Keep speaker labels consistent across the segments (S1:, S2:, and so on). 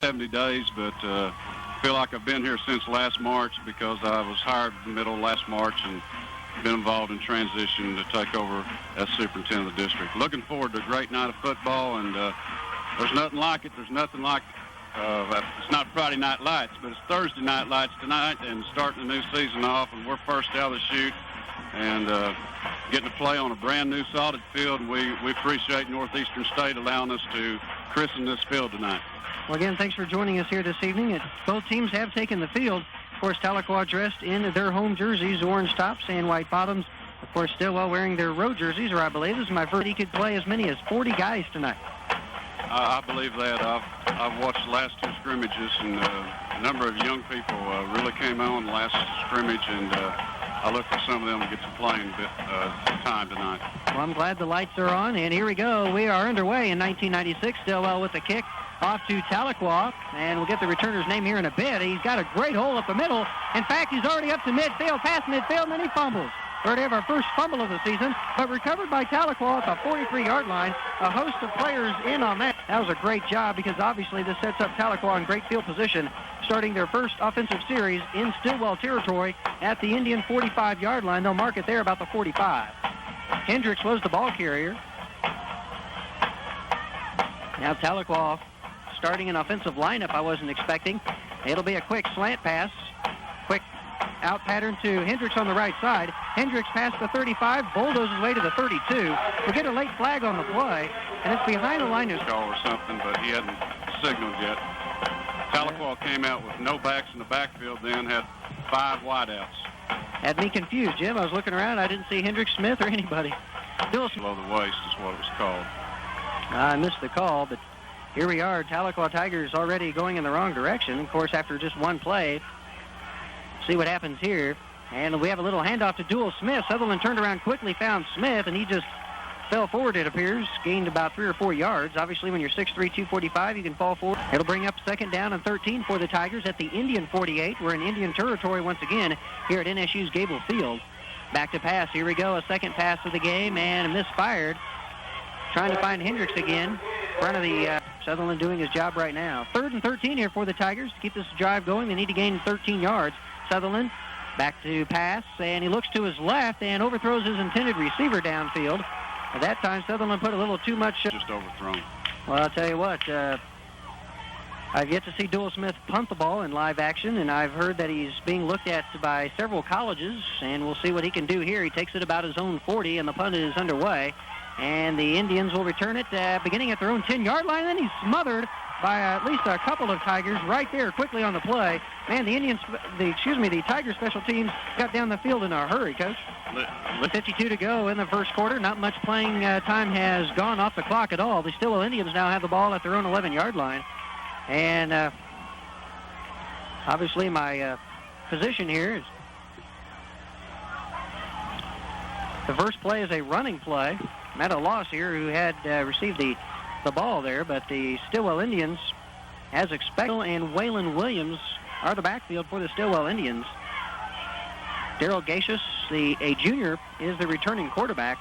S1: 70 days, but feel like I've been here since last March because I was hired in the middle of last March and been involved in transition to take over as superintendent of the district. Looking forward to a great night of football, and there's nothing like it. There's nothing like it's not Friday Night Lights, but it's Thursday Night Lights tonight and starting the new season off, and we're first out of the chute and getting to play on a brand new solid field, and we appreciate Northeastern State allowing us to christen this field tonight.
S2: Well, again, thanks for joining us here this evening. Both teams have taken the field. Of course, Tahlequah dressed in their home jerseys, orange tops and white bottoms. Of course, Stilwell wearing their road jerseys, or I believe this is my first he could play as many as 40 guys tonight.
S1: I believe that. I've watched the last two scrimmages, and a number of young people really came on the last scrimmage, and I look for some of them to get some playing time tonight.
S2: Well, I'm glad the lights are on, and here we go. We are underway in 1996. Stilwell with the kick off to Tahlequah, and we'll get the returner's name here in a bit. He's got a great hole up the middle. In fact, he's already up to midfield, past midfield, and then he fumbles. We're going to have our first fumble of the season, but recovered by Tahlequah at the 43-yard line. A host of players in on that. That was a great job because obviously this sets up Tahlequah in great field position, starting their first offensive series in Stilwell territory at the Indian 45-yard line. They'll mark it there about the 45. Hendricks was the ball carrier. Now Tahlequah starting an offensive lineup I wasn't expecting. It'll be a quick slant pass. Quick out pattern to Hendricks on the right side. Hendricks past the 35, bulldozes his way to the 32. We'll get a late flag on the play, and it's behind the line.
S1: Call or something, but he hadn't signaled yet. Tahlequah came out with no backs in the backfield, then had 5 wideouts.
S2: Had me confused, Jim. I was looking around. I didn't see Hendricks Smith or anybody.
S1: Below the waist is what it was called.
S2: I missed the call, but here we are. Tahlequah Tigers already going in the wrong direction. Of course, after just one play. See what happens here. And we have a little handoff to Dual Smith. Sutherland turned around quickly, found Smith, and he just fell forward, it appears. Gained about 3 or 4 yards. Obviously, when you're 6'3", 245, you can fall forward. It'll bring up second down and 13 for the Tigers at the Indian 48. We're in Indian territory once again here at NSU's Gable Field. Back to pass. Here we go. A second pass of the game, and misfired. Trying to find Hendricks again. In front of the Sutherland doing his job right now. 3rd and 13 here for the Tigers. To keep this drive going, they need to gain 13 yards. Sutherland back to pass, and he looks to his left and overthrows his intended receiver downfield. At that time, Sutherland put a little too much.
S1: Just overthrown.
S2: Well, I'll tell you what. I've yet to see Dual Smith punt the ball in live action, and I've heard that he's being looked at by several colleges, and we'll see what he can do here. He takes it about his own 40, and the punt is underway. And the Indians will return it beginning at their own 10-yard line. Then he's smothered by at least a couple of Tigers right there quickly on the play. Man, the Tiger special teams got down the field in a hurry, Coach. 52 to go in the first quarter. Not much playing time has gone off the clock at all. The Stilwell Indians now have the ball at their own 11-yard line. And obviously my position here is the first play is a running play. I'm at a loss here who had received the ball there, but the Stilwell Indians, as expected, and Waylon Williams are the backfield for the Stilwell Indians. Darrell Gaches, a junior, is the returning quarterback.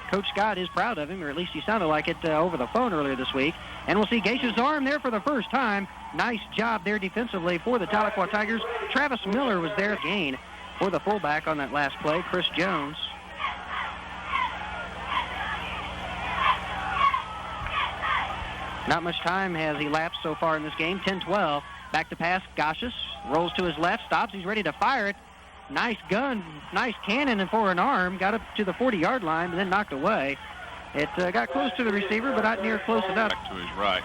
S2: Coach Scott is proud of him, or at least he sounded like it over the phone earlier this week. And we'll see Gaches' arm there for the first time. Nice job there defensively for the Tahlequah Tigers. Travis Miller was there again for the fullback on that last play, Chris Jones. Not much time has elapsed so far in this game. 10-12. Back to pass. Gaches rolls to his left, stops. He's ready to fire it. Nice gun, nice cannon for an arm. Got up to the 40-yard line, but then knocked away. It got close to the receiver, but not near close enough.
S1: Back to his right.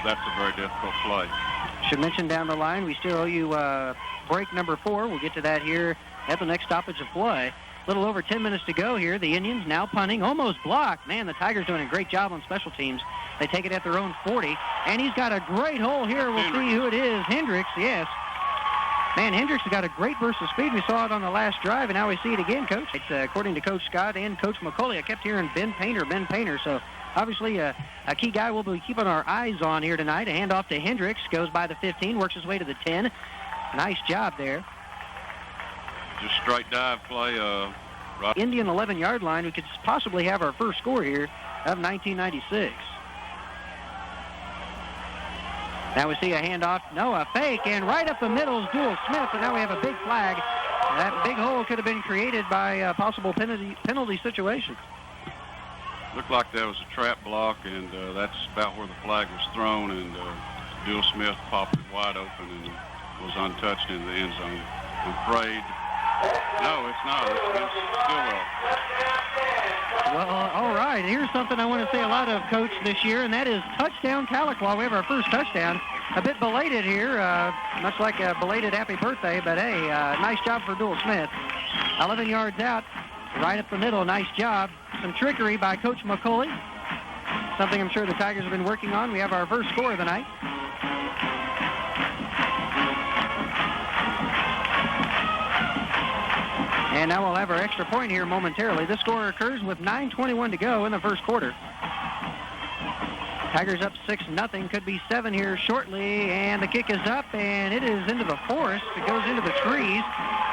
S1: That's a very difficult play.
S2: Should mention down the line, we still owe you break number 4. We'll get to that here at the next stoppage of play. A little over 10 minutes to go here. The Indians now punting, almost blocked. Man, the Tigers doing a great job on special teams. They take it at their own 40, and he's got a great hole here. We'll see who it is. Hendricks, yes. Man, Hendricks has got a great burst of speed. We saw it on the last drive, and now we see it again, Coach. It's, according to Coach Scott and Coach McCauley, I kept hearing Ben Painter. So obviously a key guy we'll be keeping our eyes on here tonight. A handoff to Hendricks, goes by the 15, works his way to the 10. Nice job there.
S1: Just straight dive play. Right.
S2: Indian 11-yard line. We could possibly have our first score here of 1996. Now we see a handoff. No, a fake, and right up the middle is Dual Smith, and now we have a big flag. That big hole could have been created by a possible penalty situation.
S1: Looked like that was a trap block, and that's about where the flag was thrown, and Dual Smith popped it wide open and was untouched in the end zone. I'm afraid. No, it's not. It's against Stilwell.
S2: Well, all right. Here's something I want to say a lot of, Coach, this year, and that is touchdown Tahlequah. We have our first touchdown. A bit belated here, much like a belated happy birthday, but hey, nice job for Dual Smith. 11 yards out, right up the middle. Nice job. Some trickery by Coach McCauley. Something I'm sure the Tigers have been working on. We have our first score of the night. And now we'll have our extra point here momentarily. This score occurs with 9:21 to go in the first quarter. Tigers up 6-0. Could be 7 here shortly. And the kick is up, and it is into the forest. It goes into the trees.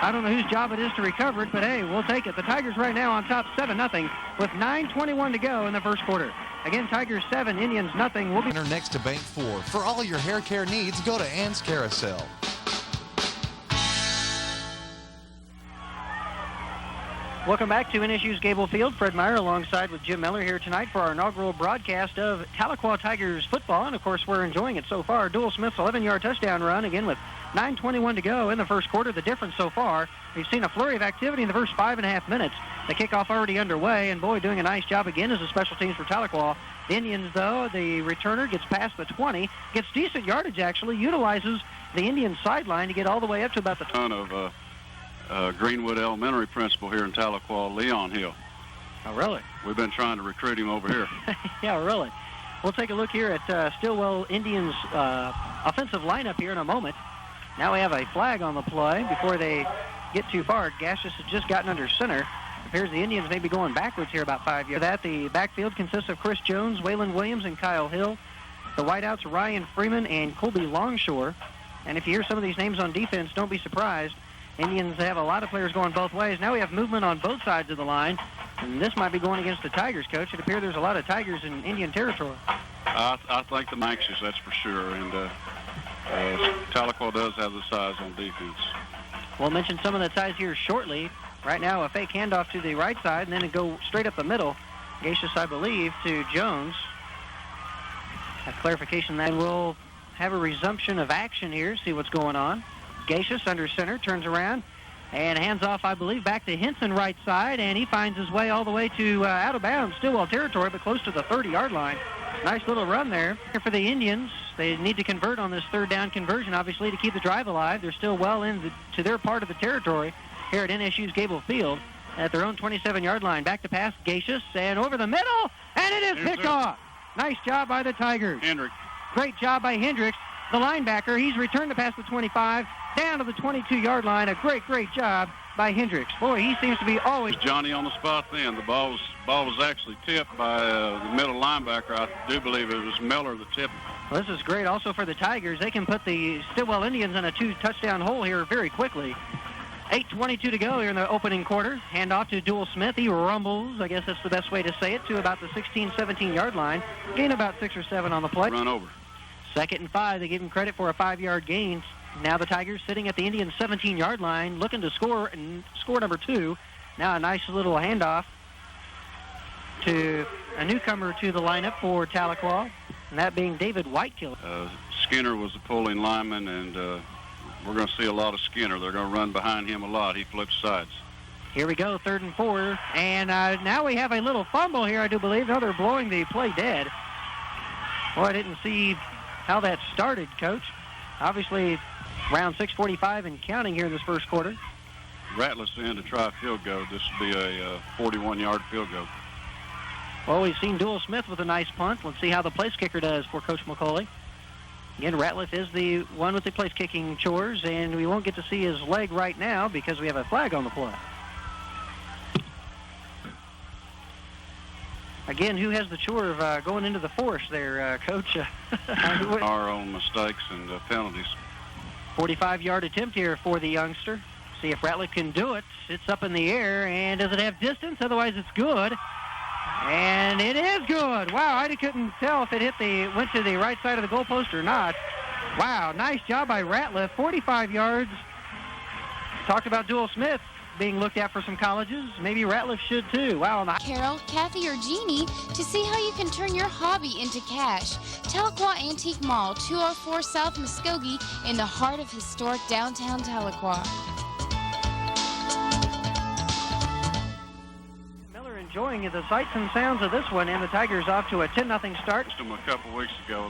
S2: I don't know whose job it is to recover it, but hey, we'll take it. The Tigers right now on top 7-0 with 9:21 to go in the first quarter. Again, Tigers 7, Indians nothing. We'll be
S3: next to Bank 4. For all your hair care needs, go to Ann's Carousel.
S2: Welcome back to NSU's Gable Field. Fred Meyer alongside with Jim Miller here tonight for our inaugural broadcast of Tahlequah Tigers football. And, of course, we're enjoying it so far. Dual Smith's 11-yard touchdown run, again, with 9:21 to go in the first quarter. The difference so far, we've seen a flurry of activity in the first 5.5 minutes. The kickoff already underway, and, boy, doing a nice job again as a special teams for Tahlequah. The Indians, though, the returner gets past the 20, gets decent yardage, actually, utilizes the Indian sideline to get all the way up to about the
S1: ton of Greenwood Elementary principal here in Tahlequah, Leon Hill.
S2: Oh, really?
S1: We've been trying to recruit him over here.
S2: Yeah, really. We'll take a look here at Stilwell Indians' offensive lineup here in a moment. Now we have a flag on the play before they get too far. Gaches has just gotten under center. It appears the Indians may be going backwards here about 5 yards. For that, the backfield consists of Chris Jones, Waylon Williams, and Kyle Hill. The wideouts, Ryan Freeman and Colby Longshore. And if you hear some of these names on defense, don't be surprised. Indians have a lot of players going both ways. Now we have movement on both sides of the line, and this might be going against the Tigers, Coach. It appears there's a lot of Tigers in Indian territory.
S1: I think them anxious, that's for sure, and Tahlequah does have the size on defense.
S2: We'll mention some of the size here shortly. Right now, a fake handoff to the right side, and then it go straight up the middle. Gaches, I believe, to Jones. A clarification that we'll have a resumption of action here, see what's going on. Gaches under center, turns around, and hands off, I believe, back to Henson right side, and he finds his way all the way to out of bounds, Stilwell territory, but close to the 30-yard line. Nice little run there. For the Indians, they need to convert on this third down conversion, obviously, to keep the drive alive. They're still well into their part of the territory here at NSU's Gable Field at their own 27-yard line. Back to pass, Gaches, and over the middle, and it is picked off. Nice job by the Tigers.
S1: Hendricks.
S2: Great job by Hendricks, the linebacker. He's returned to pass the 25, down to the 22-yard line. A great job by Hendricks. Boy, he seems to be always...
S1: Johnny on the spot then. The ball was actually tipped by the middle linebacker. I do believe it was Miller that tipped.
S2: Well, this is great also for the Tigers. They can put the Stilwell Indians in a 2-touchdown hole here very quickly. 8:22 to go here in the opening quarter. Handoff to Dual Smith. He rumbles, I guess that's the best way to say it, to about the 16, 17-yard line. Gain about 6 or 7 on the play.
S1: Run over.
S2: 2nd and 5. They give him credit for a 5-yard gain. Now the Tigers sitting at the Indians' 17-yard line, looking to score, and score number 2. Now a nice little handoff to a newcomer to the lineup for Tahlequah, and that being David Whitekill.
S1: Skinner was the pulling lineman, and we're going to see a lot of Skinner. They're going to run behind him a lot. He flips sides.
S2: Here we go, 3rd and 4, and now we have a little fumble here, I do believe. Now they're blowing the play dead. Boy, I didn't see how that started, Coach. Obviously, around 6:45 and counting here in this first quarter.
S1: Ratliff's in to try a field goal. This will be a 41-yard field goal.
S2: Well, we've seen Dual Smith with a nice punt. Let's see how the place kicker does for Coach McCauley. Again, Ratliff is the one with the place kicking chores, and we won't get to see his leg right now because we have a flag on the play. Again, who has the chore of going into the forest there, Coach?
S1: Our own mistakes and penalties.
S2: 45-yard attempt here for the youngster. See if Ratliff can do it. It's up in the air, and does it have distance? Otherwise, it's good. And it is good. Wow, I couldn't tell if it went to the right side of the goalpost or not. Wow, nice job by Ratliff. 45 yards. Talked about Dual Smith being looked at for some colleges. Maybe Ratliff should too. Wow.
S4: Carol, Kathy, or Jeannie to see how you can turn your hobby into cash. Tahlequah Antique Mall, 204 South Muskogee, in the heart of historic downtown Tahlequah.
S2: Miller enjoying the sights and sounds of this one, and the Tigers off to a 10-0 start.
S1: A couple weeks ago,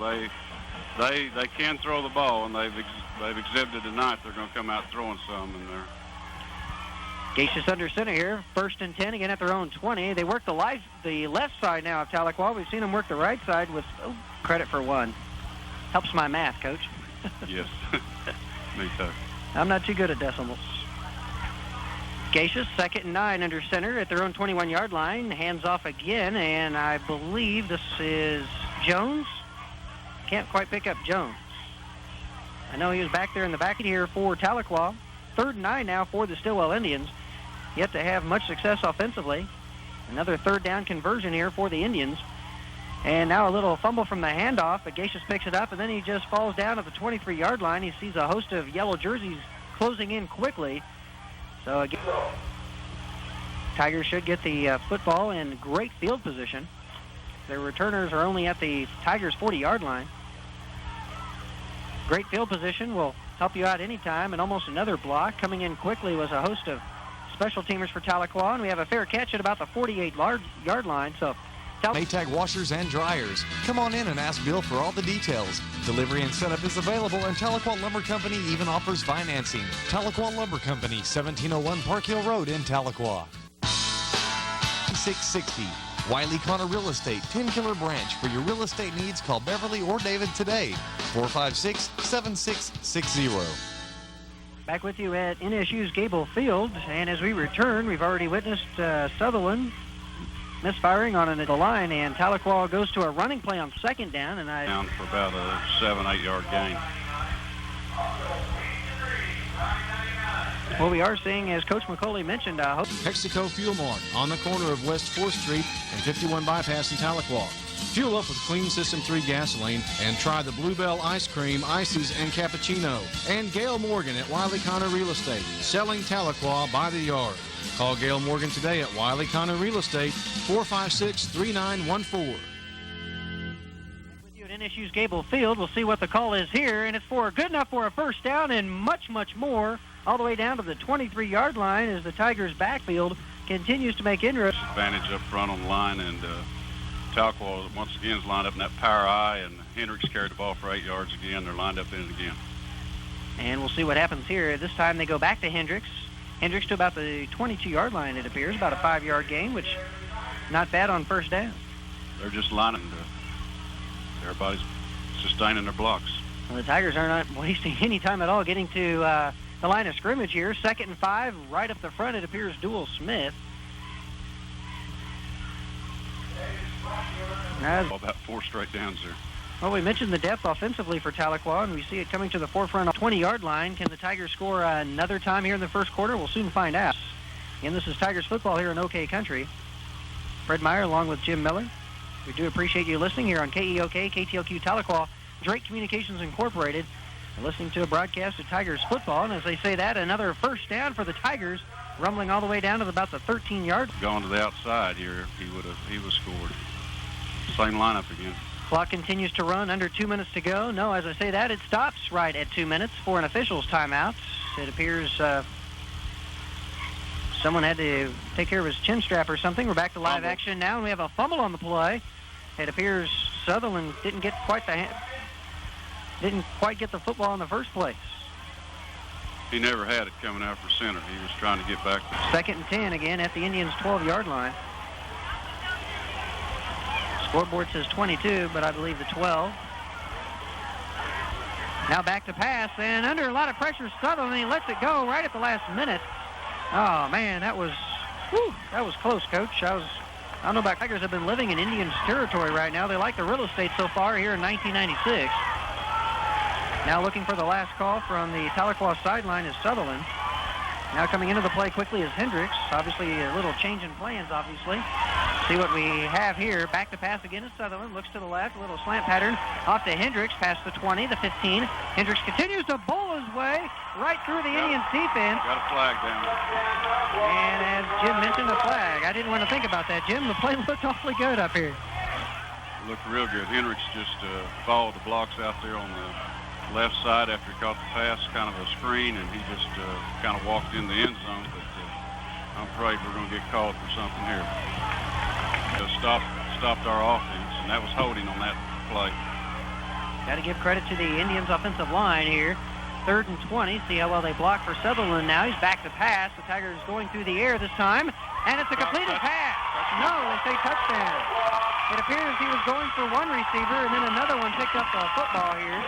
S1: they can throw the ball, and they've exhibited tonight. They're going to come out throwing some, and they're.
S2: Gaches under center here, 1st and 10, again at their own 20. They work the left side now of Tahlequah. We've seen them work the right side with credit for one. Helps my math, Coach.
S1: Yes, me too.
S2: I'm not too good at decimals. Gaches, 2nd and 9 under center at their own 21-yard line. Hands off again, and I believe this is Jones. Can't quite pick up Jones. I know he was back there in the back here for Tahlequah. 3rd and 9 now for the Stilwell Indians. Yet to have much success offensively. Another 3rd down conversion here for the Indians. And now a little fumble from the handoff, but Gaches picks it up, and then he just falls down at the 23-yard line. He sees a host of yellow jerseys closing in quickly. So again, Tigers should get the football in great field position. Their returners are only at the Tigers' 40-yard line. Great field position will help you out anytime, and almost another block. Coming in quickly was a host of special teamers for Tahlequah, and we have a fair catch at about the 48-yard line. So,
S3: Maytag washers and dryers. Come on in and ask Bill for all the details. Delivery and setup is available, and Tahlequah Lumber Company even offers financing. Tahlequah Lumber Company, 1701 Park Hill Road in Tahlequah. 660. Wiley Connor Real Estate, 10-Killer Branch. For your real estate needs, call Beverly or David today. 456-7660.
S2: Back with you at NSU's Gable Field, and as we return, we've already witnessed Sutherland misfiring on the line, and Tahlequah goes to a running play on 2nd down, and
S1: down for about a 7-8 yard gain.
S2: What we are seeing, as Coach McCauley mentioned,
S5: Texaco Fuel Mart on the corner of West 4th Street and 51 Bypass in Tahlequah. Fuel up with Clean System 3 gasoline and try the Bluebell ice cream, ices, and cappuccino. And Gail Morgan at Wiley Connor Real Estate, selling Tahlequah by the yard. Call Gail Morgan today at Wiley Connor Real Estate, 456-3914.
S2: With you at NSU's Gable Field, we'll see what the call is here, and it's good enough for a 1st down and much, much more, all the way down to the 23-yard line as the Tigers' backfield continues to make inroads.
S1: Advantage up front on the line, and Tahlequah once again is lined up in that power I, and Hendricks carried the ball for 8 yards again. They're lined up in it again.
S2: And we'll see what happens here. This time they go back to Hendricks. Hendricks to about the 22-yard line, it appears, about a 5-yard gain, which not bad on 1st down.
S1: They're just lining. Everybody's sustaining their blocks.
S2: Well, the Tigers are not wasting any time at all getting to the line of scrimmage here. 2nd and 5, right up the front, it appears Dual Smith.
S1: About 4 straight downs there.
S2: Well, we mentioned the depth offensively for Tahlequah, and we see it coming to the forefront on the 20-yard line. Can the Tigers score another time here in the 1st quarter? We'll soon find out. And this is Tigers football here in OK Country. Fred Meyer along with Jim Miller. We do appreciate you listening here on KEOK, KTLQ Tahlequah, Drake Communications Incorporated. We're listening to a broadcast of Tigers football, and as they say that, another 1st down for the Tigers, rumbling all the way down to about the 13-yard.
S1: Going to the outside here, he would scored. Same lineup again.
S2: Clock continues to run, under 2 minutes to go. No, as I say that, it stops right at 2 minutes for an official's timeout. It appears someone had to take care of his chin strap or something. We're back to live action now, and we have a fumble on the play. It appears Sutherland didn't quite get the football in the first place.
S1: He never had it coming out for center. He was trying to get back.
S2: 2nd and 10 again at the Indians' 12-yard line. Scoreboard says 22, but I believe the 12. Now back to pass, and under a lot of pressure, Sutherland, he lets it go right at the last minute. Oh, man, that was close, Coach. I don't know about Tigers have been living in Indians territory right now. They like the real estate so far here in 1996. Now looking for the last call from the Tahlequah sideline is Sutherland. Now coming into the play quickly is Hendricks. Obviously a little change in plans, obviously. See what we have here. Back to pass again is Sutherland. Looks to the left. A little slant pattern. Off to Hendricks. Past the 20, the 15. Hendricks continues to bowl his way right through the Indians defense.
S1: Got a flag down there.
S2: And as Jim mentioned, the flag. I didn't want to think about that, Jim. The play looked awfully good up here.
S1: Looked real good. Hendricks just followed the blocks out there on the left side after he caught the pass, kind of a screen, and he just kind of walked in the end zone. But I'm afraid we're going to get called for something here. Stopped our offense, and that was holding on that play.
S2: Got to give credit to the Indians' offensive line here. 3rd and 20. See how well they block for Sutherland now. He's back to pass. The Tigers going through the air this time, and it's a completed pass. No, they say touchdown. It appears he was going for one receiver, and then another one picked up the football here.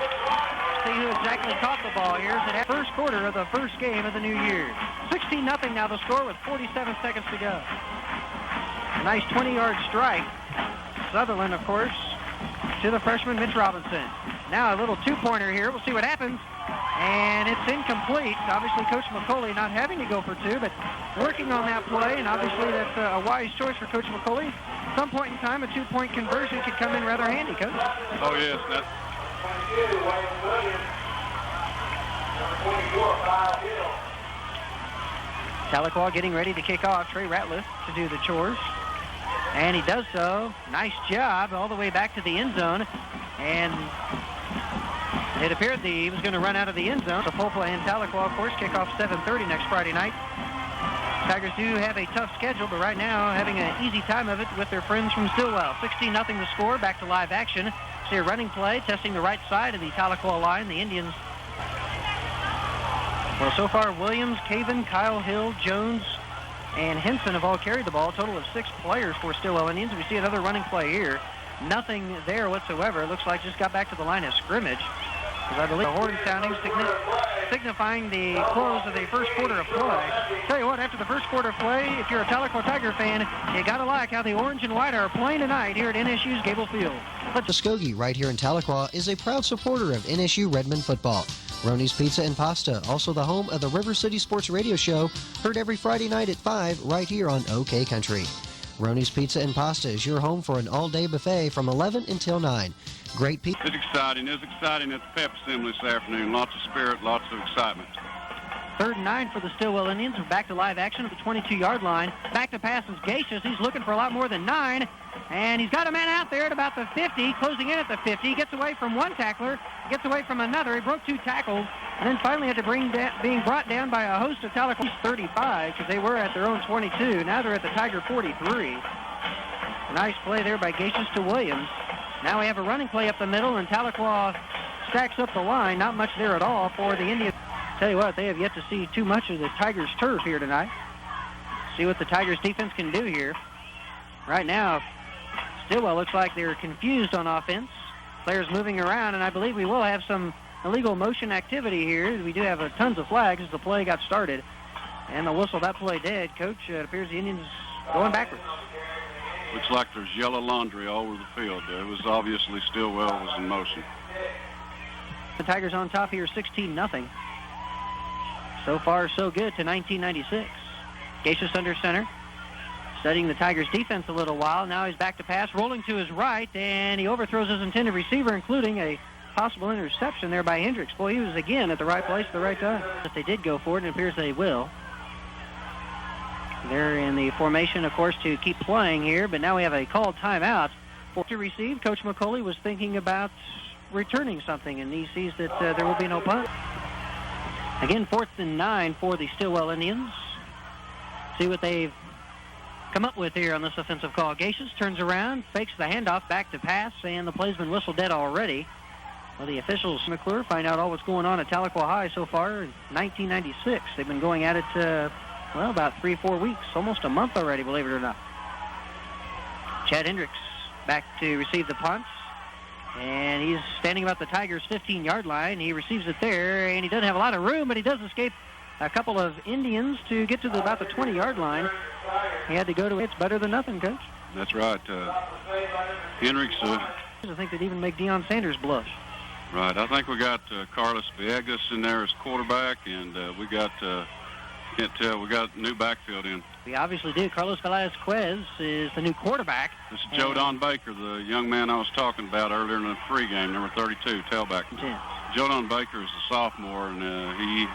S2: See who exactly caught the ball here. It's the first quarter of the first game of the new year. 16-0 now the score with 47 seconds to go. A nice 20-yard strike. Sutherland, of course, to the freshman Mitch Robinson. Now a little two-pointer here. We'll see what happens. And it's incomplete. Obviously, Coach McCauley not having to go for two, but working on that play, and obviously that's a wise choice for Coach McCauley. At some point in time, a two-point conversion could come in rather handy, Coach.
S1: Oh, yes.
S2: Tahlequah getting ready to kick off. Trey Ratliff to do the chores. And he does so. Nice job all the way back to the end zone. And it appeared that he was going to run out of the end zone. So full play in Tahlequah, of course, kickoff 7:30 next Friday night. Tigers do have a tough schedule, but right now having an easy time of it with their friends from Stilwell. 16-0 the score. Back to live action. See a running play, testing the right side of the Tahlequah line. The Indians, well, so far Williams, Cavin, Kyle Hill, Jones, and Henson have all carried the ball. A total of 6 players for Stilwell Indians. We see another running play here. Nothing there whatsoever. It looks like just got back to the line of scrimmage. Because I believe the horn sounding signifying the close of the first quarter of play. Tell you what, after the first quarter of play, if you're a Tahlequah Tiger fan, you got to like how the orange and white are playing tonight here at NSU's Gable Field.
S6: Muskogee, right here in Tahlequah, is a proud supporter of NSU Redmond football. Roni's Pizza and Pasta, also the home of the River City Sports Radio Show, heard every Friday night at 5 right here on OK Country. Roni's Pizza and Pasta is your home for an all-day buffet from 11 until 9. Great pizza.
S1: It's exciting. It's exciting at the pep assembly this afternoon. Lots of spirit, lots of excitement.
S2: 3rd and 9 for the Stilwell Indians. We're back to live action at the 22-yard line. Back to pass is Gaches. He's looking for a lot more than 9. And he's got a man out there at about the 50, closing in at the 50. He gets away from one tackler, gets away from another. He broke 2 tackles, and then finally had to being brought down by a host of Tahlequah 35 because they were at their own 22. Now they're at the Tiger 43. Nice play there by Gaches to Williams. Now we have a running play up the middle, and Tahlequah stacks up the line. Not much there at all for the Indians. Tell you what, they have yet to see too much of the Tigers' turf here tonight. See what the Tigers' defense can do here. Right now, Stilwell looks like they're confused on offense. Players moving around, and I believe we will have some illegal motion activity here. We do have tons of flags as the play got started. And they'll whistle that play dead. Coach, it appears the Indians going backwards.
S1: Looks like there's yellow laundry all over the field. It was obviously Stilwell was in motion.
S2: The Tigers on top here, 16-0. So far, so good to 1996. Gaches under center, studying the Tigers' defense a little while. Now he's back to pass, rolling to his right, and he overthrows his intended receiver, including a possible interception there by Hendricks. Boy, he was again at the right place at the right time. If they did go for it, and it appears they will. They're in the formation, of course, to keep playing here, but now we have a called timeout. To receive, Coach McCauley was thinking about returning something, and he sees that there will be no punt. Again, 4th and 9 for the Stilwell Indians. See what they've come up with here on this offensive call. Gaches turns around, fakes the handoff, back to pass, and the play's been whistled dead already. Well, the officials, McClure, find out all what's going on at Tahlequah High so far in 1996. They've been going at it, well, about 3-4 weeks, almost a month already, believe it or not. Chad Hendricks back to receive the punt. And he's standing about the Tigers' 15-yard line. He receives it there, and he doesn't have a lot of room, but he does escape a couple of Indians to get to about the 20-yard line. He had to go to it's better than nothing, Coach.
S1: That's right. Hendricks.
S2: I think they'd even make Deion Sanders blush.
S1: Right. I think we got Carlos Villegas in there as quarterback, and we got Can't tell. We got new backfield in.
S2: We obviously do. Carlos Velasquez is the new quarterback.
S1: This is Joe Don Baker, the young man I was talking about earlier in the pregame, number 32, tailback.
S2: Yeah.
S1: Joe Don Baker is a sophomore, and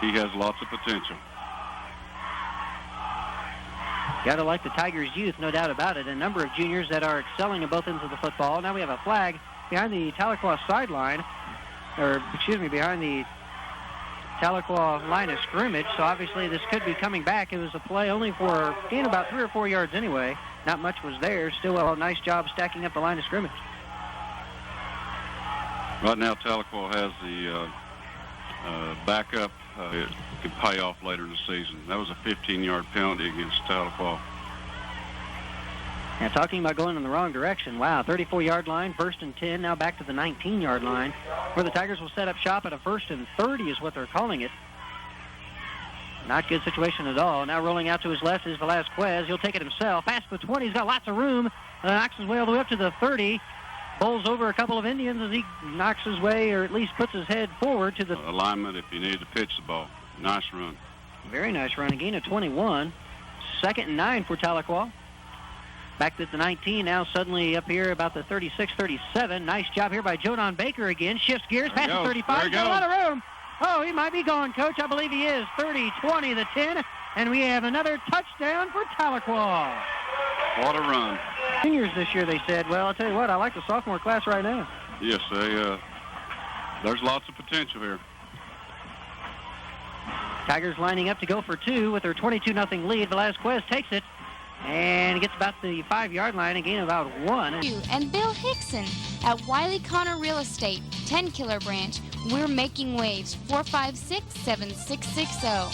S1: he has lots of potential.
S2: Got to like the Tigers' youth, no doubt about it. A number of juniors that are excelling at both ends of the football. Now we have a flag behind the Tahlequah sideline, behind the Tahlequah line of scrimmage. So obviously this could be coming back. It was a play only for gain about 3 or 4 yards anyway. Not much was there. Stilwell, a nice job stacking up the line of scrimmage.
S1: Right now, Tahlequah has the backup. It could pay off later in the season. That was a 15-yard penalty against Tahlequah.
S2: Now, talking about going in the wrong direction. Wow, 34-yard line, 1st and 10, now back to the 19-yard line, where the Tigers will set up shop at a 1st and 30 is what they're calling it. Not good situation at all. Now rolling out to his left is Velasquez. He'll take it himself. Past the 20, he's got lots of room. Knocks his way all the way up to the 30. Bowls over a couple of Indians as he knocks his way, or at least puts his head forward to the
S1: alignment if you need to pitch the ball. Nice run.
S2: Very nice run. A gain of 21. 2nd and 9 for Tahlequah. Back at the 19 now, suddenly up here about the 36, 37. Nice job here by Joe Don Baker again. Shifts gears past the 35. He's got a lot of room. Oh, he might be gone, Coach. I believe he is. 30, 20, the 10. And we have another touchdown for Tahlequah.
S1: What a run.
S2: Seniors this year, they said. Well, I'll tell you what, I like the sophomore class right now.
S1: Yes, there's lots of potential here.
S2: Tigers lining up to go for 2 with their 22-0 lead. Velasquez takes it and gets about the 5-yard line, a gain of about 1.
S4: And Bill Hickson at Wiley Connor Real Estate, 10 Killer Branch. We're making waves. 456-7660.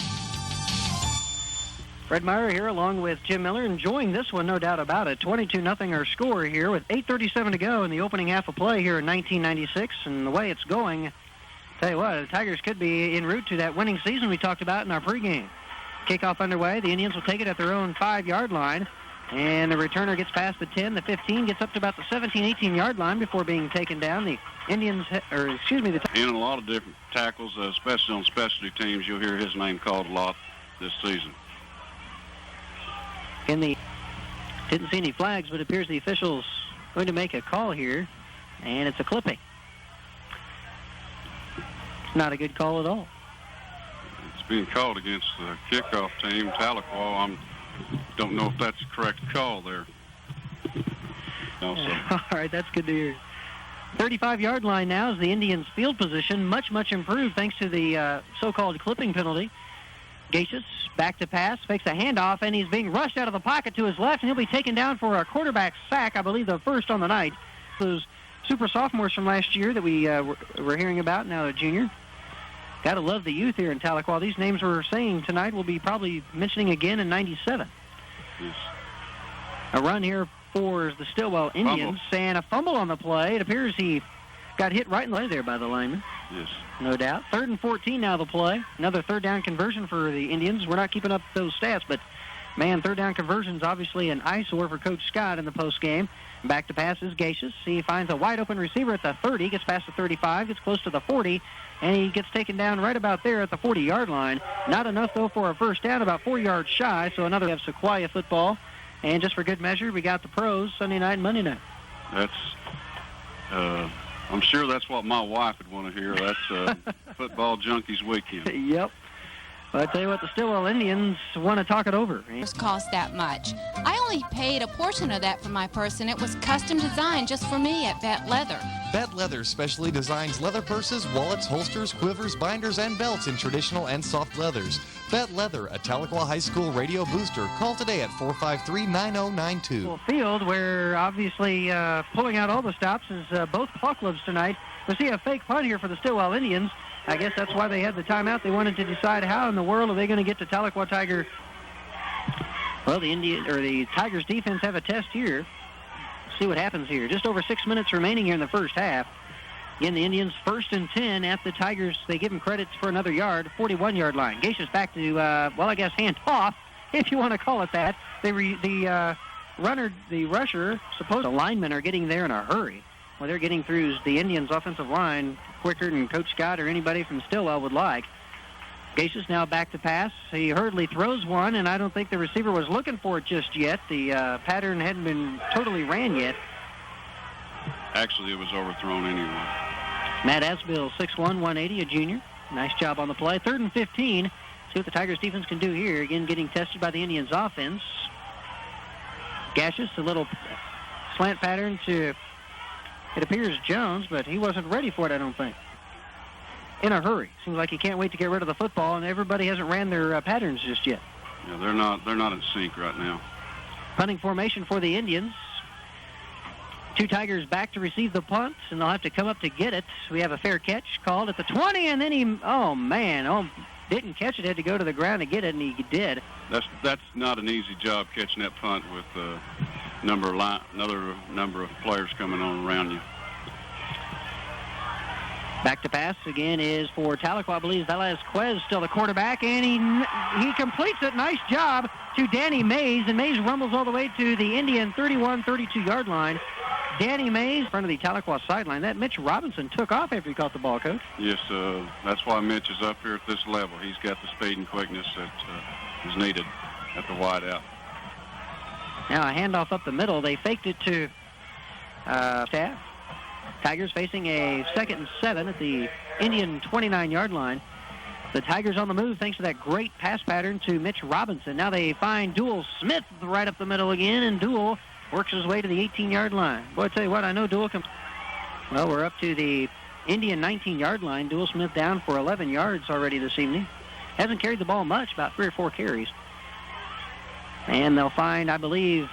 S2: Fred Meyer here along with Jim Miller, enjoying this one, no doubt about it. 22-0 our score here with 8:37 to go in the opening half of play here in 1996. And the way it's going, tell you what, the Tigers could be en route to that winning season we talked about in our pregame. Kickoff underway. The Indians will take it at their own 5-yard line. And the returner gets past the 10, the 15, gets up to about the 17, 18-yard line before being taken down. The Indians,
S1: in a lot of different tackles, especially on specialty teams, you'll hear his name called a lot this season.
S2: Didn't see any flags, but it appears the official's going to make a call here, and it's a clipping. It's not a good call at all.
S1: It's being called against the kickoff team, Tahlequah. I don't know if that's the correct call there. Also.
S2: All right, that's good to hear. 35-yard line now is the Indians' field position, much improved thanks to the so-called clipping penalty. Gaches back to pass, fakes a handoff, and he's being rushed out of the pocket to his left, and he'll be taken down for a quarterback sack, I believe the first on the night. Those super sophomores from last year that we were hearing about, now a junior. Got to love the youth here in Tahlequah. These names we're saying tonight we'll be probably mentioning again in 97.
S1: Yes.
S2: A run here for the Stilwell Indians, and a fumble on the play. It appears he got hit right in the leg there by the lineman.
S1: Yes.
S2: No doubt. 3rd and 14 now the play. Another 3rd down conversion for the Indians. We're not keeping up those stats, but, man, 3rd down conversion's obviously an eyesore for Coach Scott in the postgame. Back to pass is Gaches. He finds a wide-open receiver at the 30, gets past the 35, gets close to the 40, and he gets taken down right about there at the 40-yard line. Not enough, though, for a first down, about 4 yards shy, so another of Sequoia football. And just for good measure, we got the pros Sunday night and Monday night.
S1: That's... I'm sure that's what my wife would want to hear. That's football junkies weekend.
S2: Yep. But I tell you what, the Stilwell Indians want to talk it over.
S4: It cost that much. I only paid a portion of that for my purse, and it was custom designed just for me at Vet Leather.
S3: Vet Leather specially designs leather purses, wallets, holsters, quivers, binders, and belts in traditional and soft leathers. Vet Leather, a Tahlequah High School radio booster. Call today at 453-9092.
S2: Field, where obviously pulling out all the stops is both ball clubs tonight. We see a fake punt here for the Stilwell Indians. I guess that's why they had the timeout. They wanted to decide how in the world are they going to get to Tahlequah Tiger. Well, the Tigers defense have a test here. See what happens here. Just over 6 minutes remaining here in the first half. Again, the Indians 1st and 10 at the Tigers. They give them credits for another yard, 41-yard line. Gaches back to, I guess hand off, if you want to call it that. The rusher, the linemen are getting there in a hurry. Well, they're getting through the Indians' offensive line quicker than Coach Scott or anybody from Stilwell would like. Gaches now back to pass. He hurriedly throws one, and I don't think the receiver was looking for it just yet. The pattern hadn't been totally ran yet.
S1: Actually, it was overthrown anyway.
S2: Matt Asbill, 6'1", 180, a junior. Nice job on the play. 3rd and 15. See what the Tigers defense can do here. Again, getting tested by the Indians offense. Gaches, a little slant pattern to, it appears, Jones, but he wasn't ready for it, I don't think. In a hurry. Seems like he can't wait to get rid of the football, and everybody hasn't ran their patterns just yet.
S1: Yeah, they're not in sync right now.
S2: Punting formation for the Indians. 2 Tigers back to receive the punt, and they'll have to come up to get it. We have a fair catch called at the 20, and then he, didn't catch it, had to go to the ground to get it, and he did.
S1: That's not an easy job catching that punt with another number of players coming on around you.
S2: Back to pass again is for Tahlequah. I believe Velasquez still the quarterback, and he completes it. Nice job to Danny Mays, and Mays rumbles all the way to the Indian 31-32-yard line. Danny Mays in front of the Tahlequah sideline. That Mitch Robinson took off after he caught the ball, Coach.
S1: Yes, that's why Mitch is up here at this level. He's got the speed and quickness that is needed at the wide out.
S2: Now a handoff up the middle. They faked it to Staff. Tigers facing a 2nd and 7 at the Indian 29-yard line. The Tigers on the move thanks to that great pass pattern to Mitch Robinson. Now they find Duell Smith right up the middle again, and Duell works his way to the 18-yard line. Boy, I tell you what, I know Duell can. Well, we're up to the Indian 19-yard line. Duell Smith down for 11 yards already this evening. Hasn't carried the ball much, about 3 or 4 carries. And they'll find, I believe,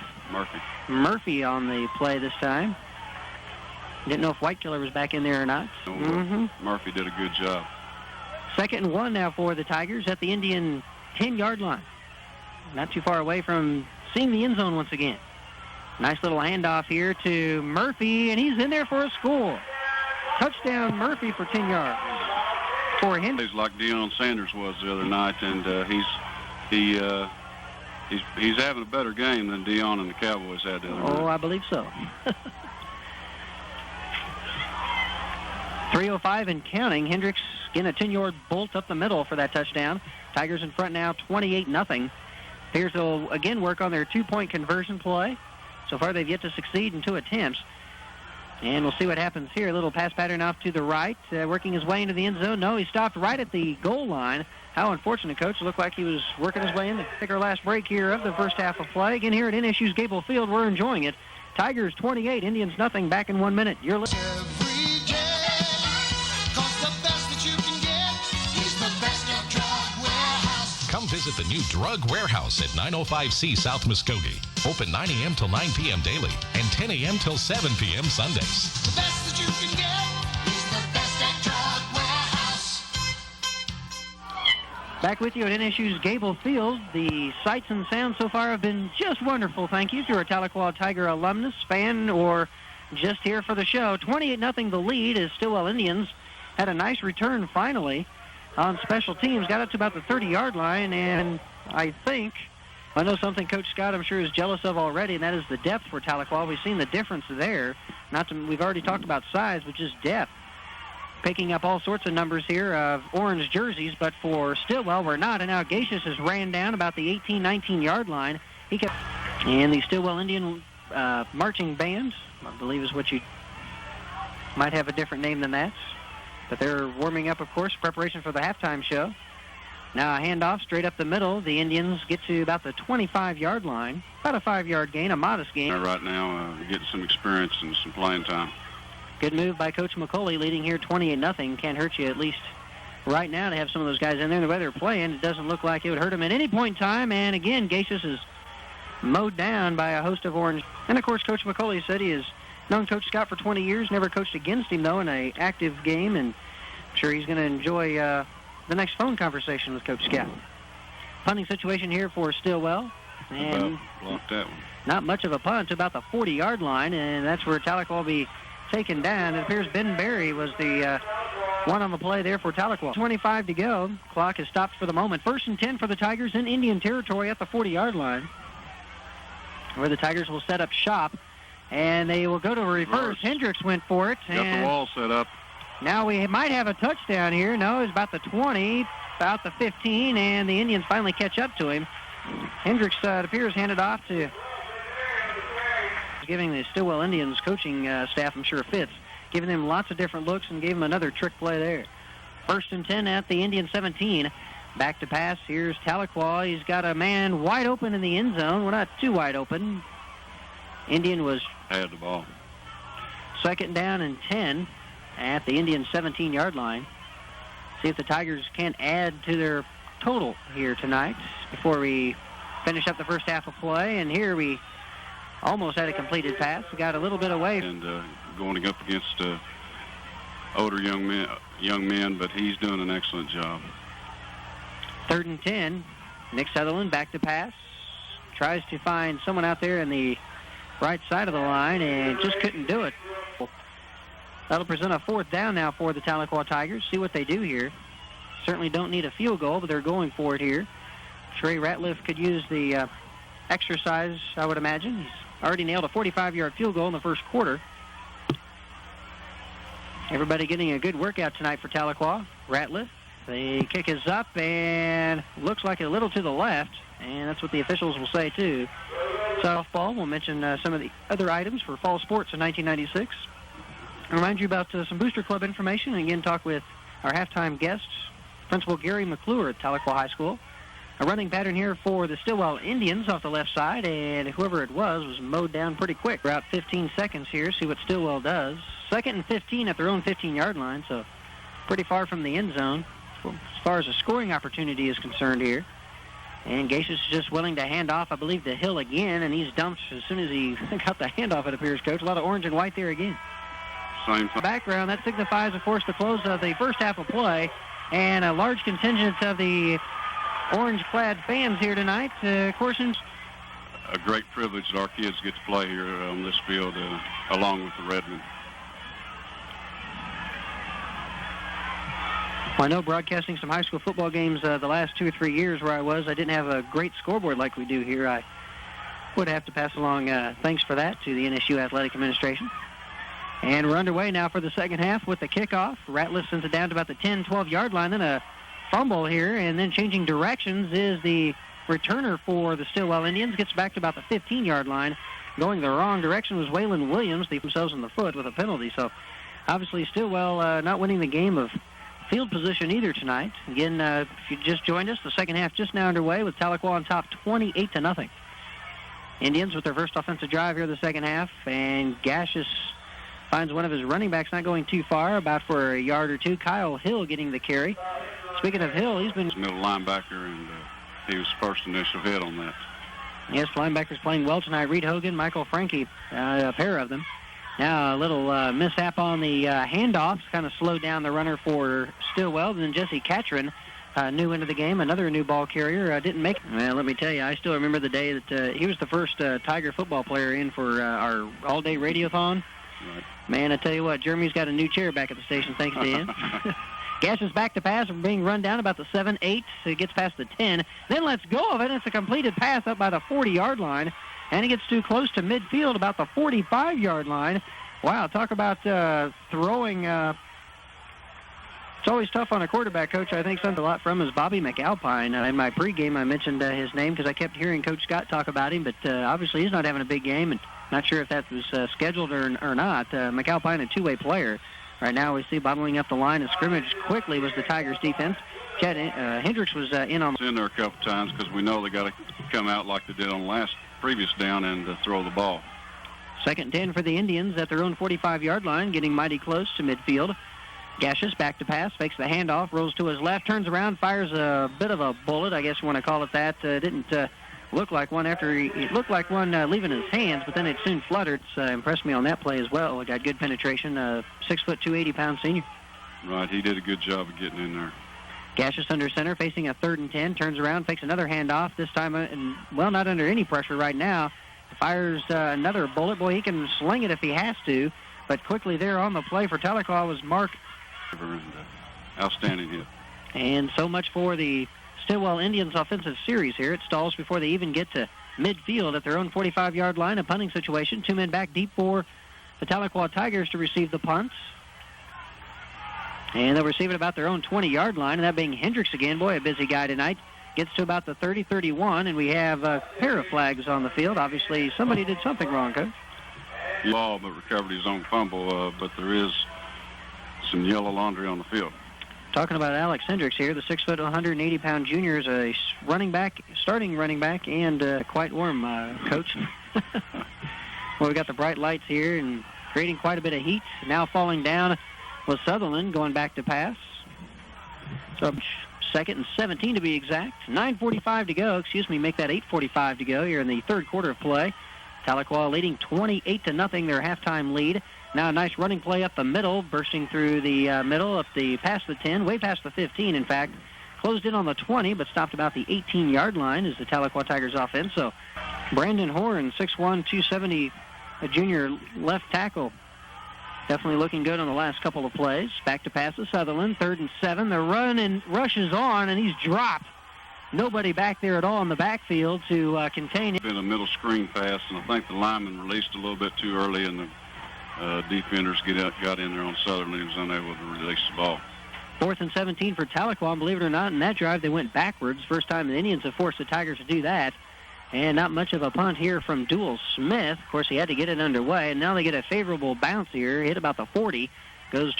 S2: Murphy on the play this time. Didn't know if Whitekiller was back in there or not.
S1: Murphy did a good job.
S2: 2nd and 1 now for the Tigers at the Indian 10-yard line. Not too far away from seeing the end zone once again. Nice little handoff here to Murphy, and he's in there for a score. Touchdown Murphy for 10 yards. For him.
S1: He's like Deion Sanders was the other night, and he's having a better game than Deion and the Cowboys had the other night.
S2: Oh, I believe so. 3:05 and counting. Hendricks getting a 10-yard bolt up the middle for that touchdown. Tigers in front now, 28-0. Appears they'll again work on their 2-point conversion play. So far, they've yet to succeed in 2 attempts. And we'll see what happens here. A little pass pattern off to the right, working his way into the end zone. No, he stopped right at the goal line. How unfortunate, Coach. It looked like he was working his way in to take our last break here of the first half of play. Again, here at NSU's Gable Field, we're enjoying it. Tigers 28, Indians nothing. Back in 1 minute. You're listening.
S7: Come visit the new Drug Warehouse at 905C South Muskogee. Open 9 a.m. till 9 p.m. daily and 10 a.m. till 7 p.m. Sundays.
S8: The best that you can get is the best at Drug Warehouse.
S2: Back with you at NSU's Gable Field. The sights and sounds so far have been just wonderful. Thank you. If you're a Tahlequah Tiger alumnus, fan, or just here for the show, 28-0 the lead as Stilwell Indians had a nice return finally on special teams. Got up to about the 30-yard line, and I know something Coach Scott, I'm sure, is jealous of already, and that is the depth for Tahlequah. We've seen the difference there. We've already talked about size, but just depth. Picking up all sorts of numbers here of orange jerseys, but for Stilwell, we're not. And now Gaches has ran down about the 18, 19-yard line. And the Stilwell Indian marching band, I believe is what you might have a different name than that. But they're warming up, of course, preparation for the halftime show. Now a handoff straight up the middle. The Indians get to about the 25-yard line. About a 5-yard gain, a modest gain.
S1: Right now, getting some experience and some playing time.
S2: Good move by Coach McCauley, leading here 28-0. Can't hurt you, at least right now, to have some of those guys in there. The way they're playing, it doesn't look like it would hurt them at any point in time. And again, Gaches is mowed down by a host of orange. And of course, Coach McCauley said he has known Coach Scott for 20 years, never coached against him, though, in an active game. And I'm sure he's going to enjoy the next phone conversation with Coach Scott. Punting situation here for Stilwell. And
S1: blocked that one.
S2: Not much of a punt, about the 40-yard line, and that's where Tahlequah will be taken down. It appears Ben Berry was the one on the play there for Tahlequah. 25 to go. Clock is stopped for the moment. 1st and 10 for the Tigers in Indian territory at the 40-yard line, where the Tigers will set up shop, and they will go to a reverse. Hendricks went for it.
S1: Got the wall set up.
S2: Now we might have a touchdown here. No, it's about the 20, about the 15, and the Indians finally catch up to him. Hendricks, it appears, handed off to giving the Stilwell Indians coaching staff, I'm sure, fits, giving them lots of different looks and gave them another trick play there. 1st and 10 at the Indian 17. Back to pass. Here's Tahlequah. He's got a man wide open in the end zone. Well, not too wide open. Indian was
S1: had the ball.
S2: 2nd down and 10 at the Indian 17-yard line. See if the Tigers can add to their total here tonight before we finish up the first half of play. And here we almost had a completed pass. We got a little bit away.
S1: And going up against older young men, but he's doing an excellent job.
S2: 3rd and 10. Nick Sutherland back to pass. Tries to find someone out there in the right side of the line and just couldn't do it. That'll present a 4th down now for the Tahlequah Tigers. See what they do here. Certainly don't need a field goal, but they're going for it here. Trey Ratliff could use the exercise, I would imagine. He's already nailed a 45-yard field goal in the first quarter. Everybody getting a good workout tonight for Tahlequah. Ratliff. The kick is up and looks like a little to the left, and that's what the officials will say, too. Softball, we'll mention some of the other items for fall sports in 1996. I'll remind you about some Booster Club information, and again talk with our halftime guests, Principal Gary McClure at Tahlequah High School. A running pattern here for the Stilwell Indians off the left side, and whoever it was mowed down pretty quick. About 15 seconds here, see what Stilwell does. 2nd and 15 at their own 15-yard line, so pretty far from the end zone as far as a scoring opportunity is concerned here. And Gaches is just willing to hand off, I believe, to Hill again, and he's dumped as soon as he got the handoff, it appears, Coach. A lot of orange and white there again.
S1: Same time.
S2: Background, that signifies, of course, the close of the first half of play, and a large contingent of the orange-clad fans here tonight. Of course,
S1: a great privilege that our kids get to play here on this field along with the Redmen.
S2: Well, I know broadcasting some high school football games the last 2 or 3 years where I didn't have a great scoreboard like we do here. I would have to pass along thanks for that to the NSU Athletic Administration. And we're underway now for the second half with the kickoff. Ratliff sends it down to about the 10, 12-yard line. Then a fumble here, and then changing directions is the returner for the Stilwell Indians. Gets back to about the 15-yard line. Going the wrong direction was Waylon Williams. They themselves in the foot with a penalty. So obviously Stilwell not winning the game of field position either tonight. Again, if you just joined us, the second half just now underway with Tahlequah on top 28-0. Indians with their first offensive drive here in the second half, and Gaches finds one of his running backs not going too far, about for a yard or two. Kyle Hill getting the carry. Speaking of Hill, he's been
S1: middle linebacker, and he was first initial hit on that.
S2: Yes, linebackers playing well tonight. Reed Hogan, Michael Franke, a pair of them. Now a little mishap on the handoffs, kind of slowed down the runner for Stilwell. Then Jesse Catron, new into the game, another new ball carrier, didn't make it. Well, let me tell you, I still remember the day that he was the first Tiger football player in for our all-day radiothon.
S1: Right.
S2: Man, I tell you what, Jeremy's got a new chair back at the station thanks to him. Gash is back to pass and being run down about the 7-8, so he gets past the 10. Then lets go of it, and it's a completed pass up by the 40-yard line. And he gets too close to midfield, about the 45-yard line. Wow, talk about throwing. It's always tough on a quarterback, Coach. I think something a lot from is Bobby McAlpine. In my pregame, I mentioned his name because I kept hearing Coach Scott talk about him, but obviously he's not having a big game, and not sure if that was scheduled or not. McAlpine, a two-way player. Right now we see bottling up the line of scrimmage quickly was the Tigers' defense. Chad Hendricks was in on.
S1: In there a couple times because we know they got to come out like they did on the previous down and throw the ball.
S2: 2nd and 10 for the Indians at their own 45-yard line, getting mighty close to midfield. Gaches back to pass, fakes the handoff, rolls to his left, turns around, fires a bit of a bullet, I guess you want to call it that. Didn't look like one after it looked like one leaving his hands, but then it soon fluttered. It's impressed me on that play as well. It got good penetration. 6'2", 280-pound senior.
S1: Right, he did a good job of getting in there.
S2: Gaches under center, facing a 3rd and 10, turns around, fakes another handoff, this time, not under any pressure right now. Fires another bullet. Boy, he can sling it if he has to, but quickly there on the play for Tahlequah was Mark.
S1: Outstanding hit.
S2: And so much for the Stilwell Indians offensive series here. It stalls before they even get to midfield at their own 45-yard line, a punting situation. 2 men back deep for the Tahlequah Tigers to receive the punts. And they'll receive it about their own 20-yard line, and that being Hendricks again. Boy, a busy guy tonight. Gets to about the 30-31, and we have a pair of flags on the field. Obviously, somebody did something wrong, Coach.
S1: Ball, but recovered his own fumble, but there is some yellow laundry on the field.
S2: Talking about Alex Hendricks here, the 6', 180-pound junior is a starting running back, and quite warm, Coach. Well, we got the bright lights here and creating quite a bit of heat. Now falling down was Sutherland going back to pass. So 2nd and 17 to be exact. 9:45 to go. Make that 8:45 to go here in the third quarter of play. Tahlequah leading 28-0, their halftime lead. Now a nice running play up the middle, bursting through the middle, past the 10, way past the 15, in fact. Closed in on the 20, but stopped about the 18-yard line as the Tahlequah Tigers offense. So Brandon Horn, 6'1", 270, a junior left tackle. Definitely looking good on the last couple of plays. Back to pass to Sutherland, 3rd and 7. The run and rush is on, and he's dropped. Nobody back there at all in the backfield to contain it.
S1: Been a middle screen pass, and I think the lineman released a little bit too early, and the defenders got in there on Sutherland. He was unable to release the ball.
S2: 4th and 17 for Tahlequah, and believe it or not, in that drive they went backwards. First time the Indians have forced the Tigers to do that. And not much of a punt here from Dual Smith. Of course, he had to get it underway, and now they get a favorable bounce here. Hit about the 40,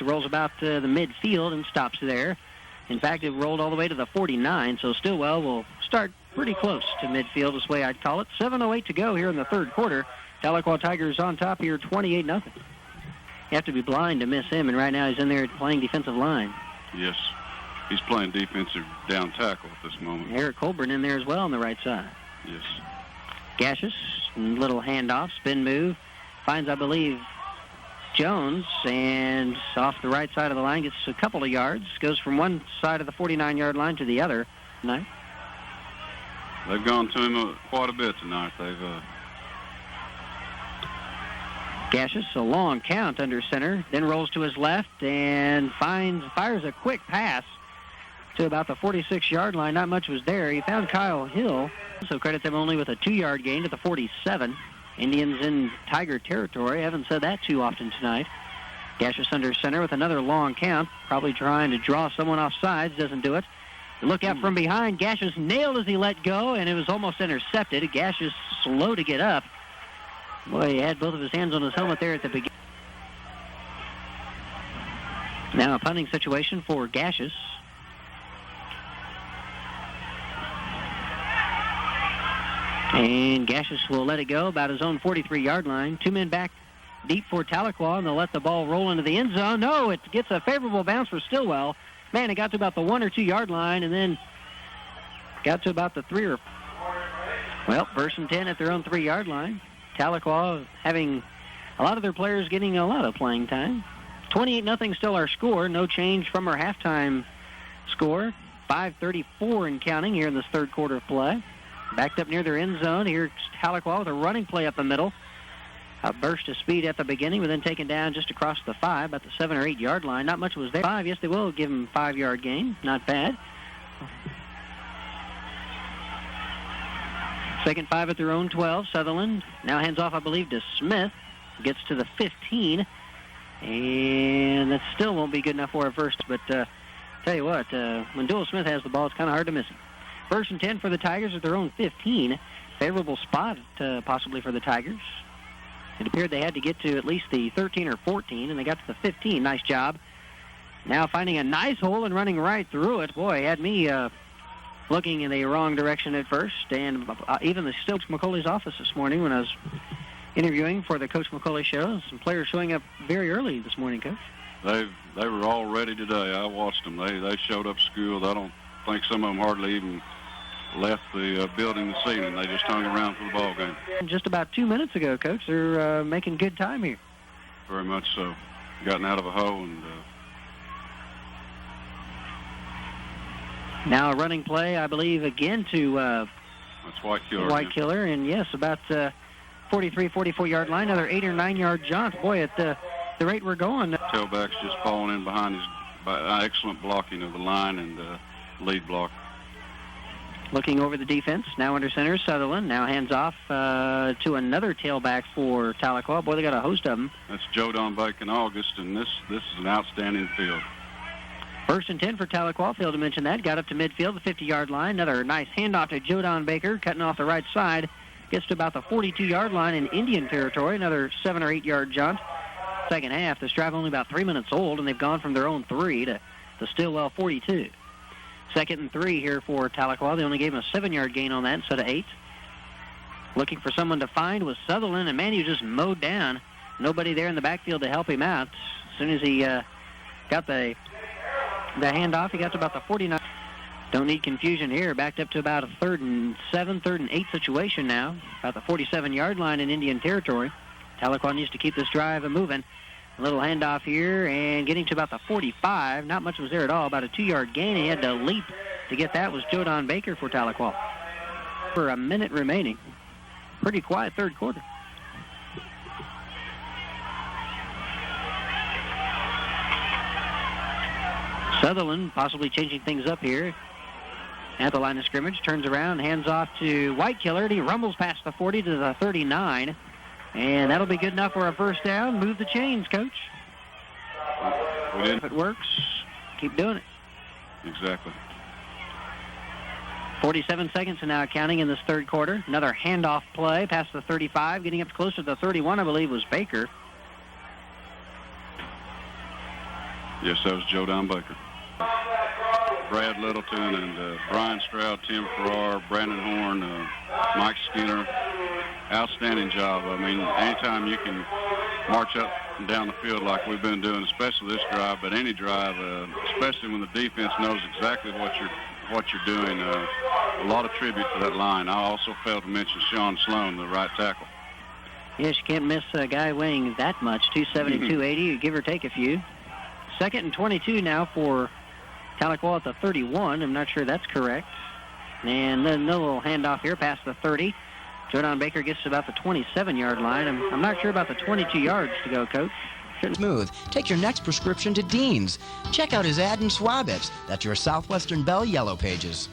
S2: rolls about the midfield and stops there. In fact, it rolled all the way to the 49, so Stilwell will start pretty close to midfield, is the way I'd call it. 7:08 to go here in the third quarter. Tahlequah Tigers on top here, 28-0. You have to be blind to miss him, and right now he's in there playing defensive line.
S1: Yes, he's playing defensive down tackle at this moment.
S2: Eric Colburn in there as well on the right side.
S1: Yes.
S2: Gaches, little handoff, spin move, finds, I believe, Jones, and off the right side of the line, gets a couple of yards, goes from one side of the 49-yard line to the other tonight.
S1: They've gone to him quite a bit tonight.
S2: Gaches, a long count under center, then rolls to his left and fires a quick pass to about the 46-yard line. Not much was there. He found Kyle Hill, so credit them only with a 2-yard gain to the 47. Indians in Tiger territory. Haven't said that too often tonight. Gaches under center with another long count, probably trying to draw someone off sides. Doesn't do it. Look out from behind. Gaches nailed as he let go, and it was almost intercepted. Gaches slow to get up. Boy, he had both of his hands on his helmet there at the beginning. Now a punting situation for Gaches. And Gaches will let it go about his own 43-yard line. 2 men back deep for Tahlequah, and they'll let the ball roll into the end zone. No, it gets a favorable bounce for Stilwell. Man, it got to about the 1 or 2 yard line, and then got to about the 3 or... Well, 1st and 10 at their own 3-yard line. Tahlequah having a lot of their players getting a lot of playing time. 28-0 still our score. No change from our halftime score. 5:34 and counting here in this third quarter of play. Backed up near their end zone. Here's Tahlequah with a running play up the middle. A burst of speed at the beginning, but then taken down just across the 5, about the 7 or 8 yard line. Not much was there. 5, yes, they will give him 5-yard gain. Not bad. 2nd 5 at their own 12. Sutherland now hands off, I believe, to Smith. Gets to the 15. And that still won't be good enough for a first. But tell you what, when Dual Smith has the ball, it's kind of hard to miss him. 1st and 10 for the Tigers at their own 15. Favorable spot possibly for the Tigers. It appeared they had to get to at least the 13 or 14, and they got to the 15. Nice job. Now finding a nice hole and running right through it. Boy, had me looking in the wrong direction at first. And even the Coach McCauley's office this morning when I was interviewing for the Coach McCauley show. Some players showing up very early this morning, Coach.
S1: They were all ready today. I watched them. They showed up to school. I don't think some of them hardly even left the building this evening. They just hung around for the ball game.
S2: Just about 2 minutes ago, Coach, they're making good time here.
S1: Very much so. Gotten out of a hole and...
S2: Now a running play, I believe, again to...
S1: That's White Killer.
S2: White Killer, and yes, about 43, 44-yard line, another 8 or 9-yard jaunt. Boy, at the rate we're going...
S1: Tailback's just falling in behind his excellent blocking of the line and lead block.
S2: Looking over the defense, now under center, Sutherland. Now hands off to another tailback for Tahlequah. Boy, they got a host of them.
S1: That's Joe Don Bacon August, and this is an outstanding field.
S2: First and 10 for Tahlequah. Failed to mention that. Got up to midfield, the 50-yard line. Another nice handoff to Jon Baker, cutting off the right side. Gets to about the 42-yard line in Indian territory. Another 7 or 8-yard jaunt. Second half, this drive only about 3 minutes old, and they've gone from their own 3 to the Stilwell 42. Second and 3 here for Tahlequah. They only gave him a 7-yard gain on that instead of 8. Looking for someone to find was Sutherland, and man, he was just mowed down. Nobody there in the backfield to help him out. As soon as he got the handoff, he got to about the 49. Don't need confusion here. Backed up to about a 3rd and 7, 3rd and 8 situation now. About the 47-yard line in Indian territory. Tahlequah needs to keep this drive moving. A little handoff here and getting to about the 45. Not much was there at all. About a 2-yard gain. He had to leap to get that. Was Jon Baker for Tahlequah. For a minute remaining. Pretty quiet third quarter. Sutherland possibly changing things up here at the line of scrimmage. Turns around, hands off to Whitekiller. He rumbles past the 40 to the 39. And that'll be good enough for a first down. Move the chains, Coach. If it works, keep doing it.
S1: Exactly.
S2: 47 seconds and now counting in this third quarter. Another handoff play past the 35. Getting up closer to the 31, I believe, was Baker.
S1: Yes, that was Jon Baker. Brad Littleton and Brian Stroud, Tim Farrar, Brandon Horn, Mike Skinner. Outstanding job. I mean, anytime you can march up and down the field like we've been doing, especially this drive, but any drive, especially when the defense knows exactly what you're doing, a lot of tribute to that line. I also failed to mention Sean Sloan, the right tackle.
S2: Yes, you can't miss a guy weighing that much, 270, 280, give or take a few. Second and 22 now for Tahlequah at the 31. I'm not sure that's correct. And then a little handoff here past the 30. Jon Baker gets to about the 27-yard line. I'm not sure about the 22 yards to go, Coach.
S9: Smooth. Take your next prescription to Dean's. Check out his ad in Swabits. That's your Southwestern Bell Yellow Pages.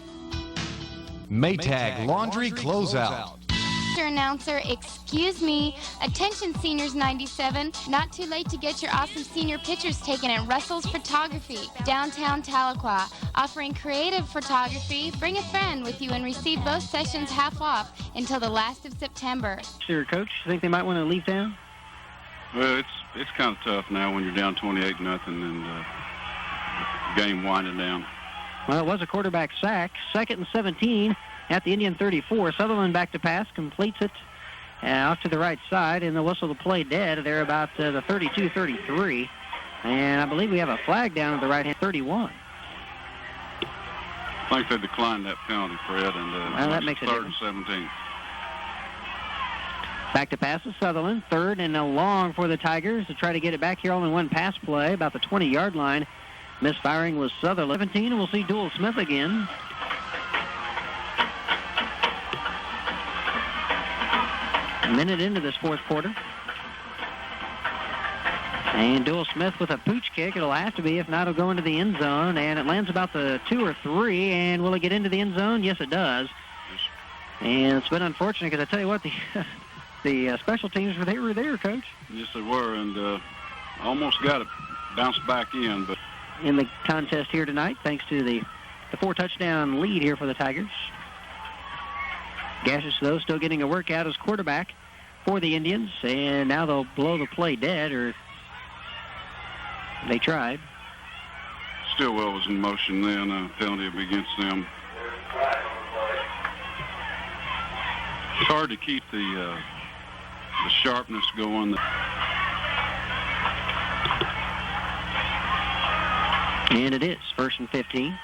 S3: Maytag Laundry Closeout.
S4: Mr. Announcer, excuse me. Attention seniors 97. Not too late to get your awesome senior pictures taken at Russell's Photography, downtown Tahlequah. Offering creative photography. Bring a friend with you and receive both sessions half off until the last of September.
S2: Sure, Coach, think they might want to leave town?
S1: Well, it's kind of tough now when you're down 28-0 and the game winding down.
S2: Well, it was a quarterback sack. 2nd and 17 at the Indian 34. Sutherland back to pass, completes it off to the right side, and the whistle to play dead. They're about the 32-33. And I believe we have a flag down at the right hand, 31.
S1: I think they declined that penalty, Fred, and
S2: well, that makes it
S1: 3rd and 17.
S2: Back to pass to Sutherland. 3rd and long for the Tigers to try to get it back here. Only one pass play, about the 20-yard line. Misfiring was Sutherland. 17, and we'll see Dual Smith again. A minute into this fourth quarter. And Dual Smith with a pooch kick. It'll have to be. If not, it'll go into the end zone. And it lands about the 2 or 3. And will it get into the end zone? Yes, it does. And it's been unfortunate because I tell you what, the special teams, they were there, Coach.
S1: Yes, they were, and almost got it bounced back in. But
S2: in the contest here tonight, thanks to the 4-touchdown lead here for the Tigers. Gaches, though, still getting a workout as quarterback for the Indians, and now they'll blow the play dead, or they tried.
S1: Stilwell was in motion then, a penalty against them. It's hard to keep the sharpness going.
S2: And it is 1st and 15.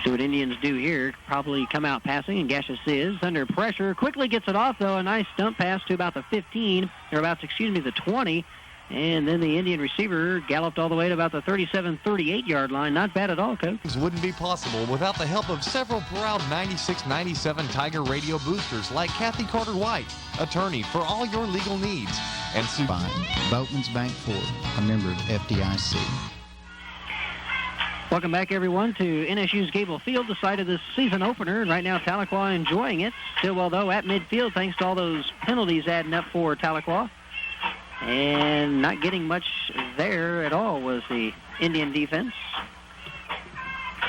S2: See what Indians do here. Probably come out passing, and Gaches is under pressure. Quickly gets it off, though. A nice dump pass to about the 15, or about, the 20. And then the Indian receiver galloped all the way to about the 37, 38-yard line. Not bad at all, Coach.
S3: This wouldn't be possible without the help of several proud 96-97 Tiger radio boosters like Kathy Carter-White, attorney for all your legal needs. And
S10: Boatman's Bank Ford, a member of FDIC.
S2: Welcome back, everyone, to NSU's Gable Field, the site of this season opener. And right now, Tahlequah enjoying it. Stilwell, though, at midfield, thanks to all those penalties adding up for Tahlequah. And not getting much there at all was the Indian defense.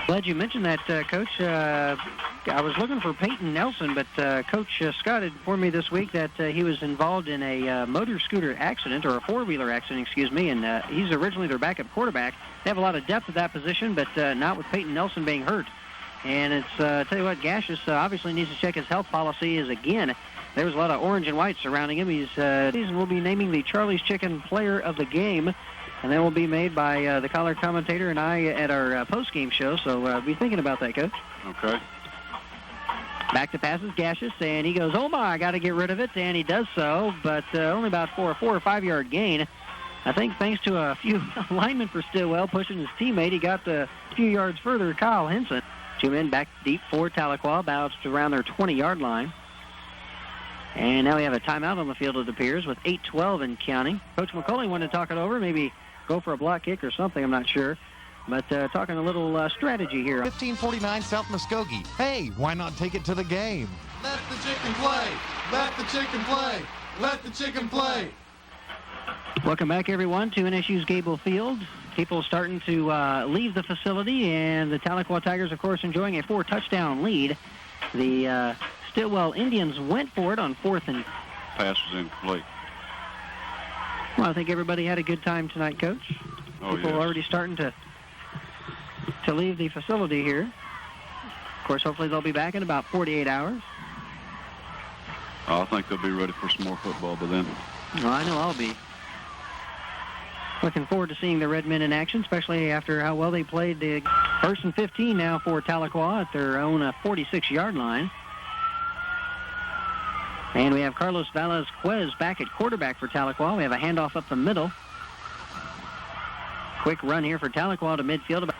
S2: Glad you mentioned that, Coach. I was looking for Payton Nelson, but Coach Scott had informed me this week that he was involved in a motor scooter accident, or a four-wheeler accident, excuse me, and he's originally their backup quarterback. They have a lot of depth at that position, but not with Payton Nelson being hurt. And it's, tell you what, Gaches obviously needs to check his health policy as, again, there was a lot of orange and white surrounding him. He's will be naming the Charlie's Chicken Player of the Game, and that will be made by the color commentator and I at our post-game show, so be thinking about that, Coach.
S1: Okay.
S2: Back to passes, Gaches, and he goes, oh my, I got to get rid of it, and he does so, but only about for a 4 or 5 yard gain. I think thanks to a few linemen for Stilwell pushing his teammate, he got a few yards further, Kyle Henson. 2 men back deep for Tahlequah, bounced around their 20-yard line. And now we have a timeout on the field, it appears, with 8:12 and counting. Coach McCauley wanted to talk it over, maybe go for a block kick or something, I'm not sure. But talking a little strategy here.
S3: 1549 South Muskogee. Hey, why not take it to the game?
S11: Let the chicken play. Let the chicken play. Let the chicken play.
S2: Welcome back, everyone, to NSU's Gable Field. People starting to leave the facility, and the Tahlequah Tigers, of course, enjoying a 4-touchdown lead. The Stilwell Indians went for it on 4th and...
S1: Pass was incomplete.
S2: Well, I think everybody had a good time tonight, Coach.
S1: Oh,
S2: People
S1: yes.
S2: already starting to leave the facility here. Of course, hopefully they'll be back in about 48 hours.
S1: I think they'll be ready for some more football by then.
S2: Well, I know I'll be. Looking forward to seeing the Red Men in action, especially after how well they played the 1st and 15 now for Tahlequah at their own 46-yard line. And we have Carlos Velazquez back at quarterback for Tahlequah. We have a handoff up the middle. Quick run here for Tahlequah to midfield.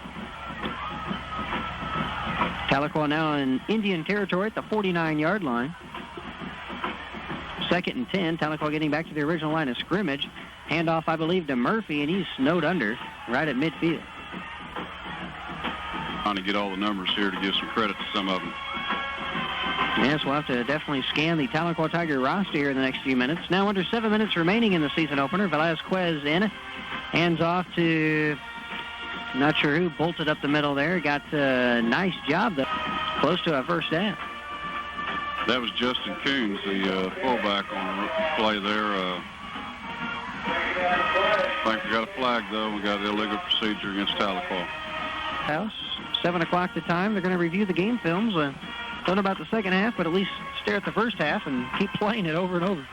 S2: Tahlequah now in Indian territory at the 49-yard line. 2nd and 10. Tahlequah getting back to the original line of scrimmage. Handoff, I believe, to Murphy, and he's snowed under right at midfield.
S1: Trying to get all the numbers here to give some credit to some of them.
S2: Yes, we'll have to definitely scan the Tahlequah Tiger roster here in the next few minutes. Now under 7 minutes remaining in the season opener. Velazquez in. Hands off to, not sure who, bolted up the middle there. Got a nice job, though. Close to a first down.
S1: That was Justin Coons, the fullback on the play there. I think we got a flag, though. We got illegal procedure against Tahlequah.
S2: House, 7 o'clock the time. They're going to review the game films. Don't know about the second half, but at least stare at the first half and keep playing it over and over.